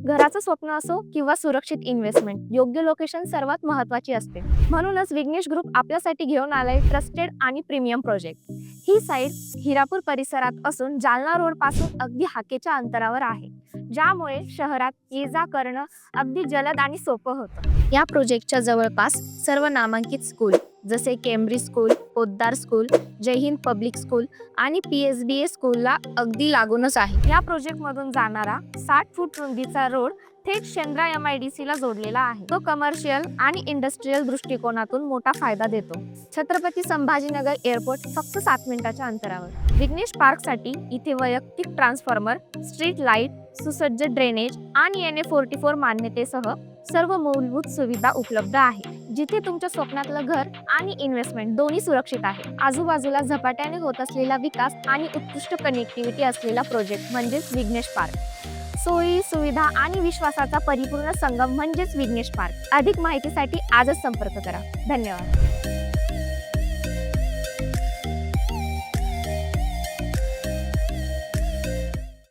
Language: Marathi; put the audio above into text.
घराचं स्वप्न असो किंवा सुरक्षित इन्व्हेस्टमेंट, योग्य लोकेशन सर्वात महत्त्वाची असते. म्हणूनच विघ्नेश ग्रुप आपल्यासाठी घेऊन आलाय ट्रस्टेड आणि प्रीमियम प्रोजेक्ट. ही साईट हिरापूर परिसरात असून जालना रोड पासून अगदी हाकेच्या अंतरावर आहे, ज्यामुळे शहरात ये-जा करणं अगदी जलद आणि सोपं होतं. या प्रोजेक्टच्या जवळपास सर्व नामांकित स्कूल जसे केम्ब्रिज स्कूल, पोद्दार स्कूल, जय हिंद पब्लिक स्कूल आणि PSBA स्कूलला अगदी लागूनच आहे. या प्रोजेक्टमधून जाणारा 60 फूट रुंदीचा रोड थेट शेंद्रा MIDC ला जोडलेला आहे. तो कमर्शियल आणि इंडस्ट्रीयल दृष्टिकोनातून मोठा फायदा देतो. छत्रपती संभाजीनगर एअरपोर्ट फक्त 7 मिनिटाच्या अंतरावर. विघ्नेश पार्कसाठी इथे वैयक्तिक ट्रान्सफॉर्मर, स्ट्रीट लाईट, सुसज्ज ड्रेनेज आणि NA44 मान्यतेसह सर्व मूलभूत सुविधा उपलब्ध आहे. जिथे तुमच्या स्वप्नातलं घर आणि इन्व्हेस्टमेंट दोन्ही सुरक्षित आहे. आजूबाजूला झपाट्याने होत असलेला विकास आणि उत्कृष्ट कनेक्टिव्हिटी असलेला प्रोजेक्ट म्हणजेच विघ्नेश पार्क. सोयी, सुविधा आणि विश्वासाचा परिपूर्ण संगम म्हणजेच विघ्नेश पार्क. अधिक माहितीसाठी आजच संपर्क करा. धन्यवाद.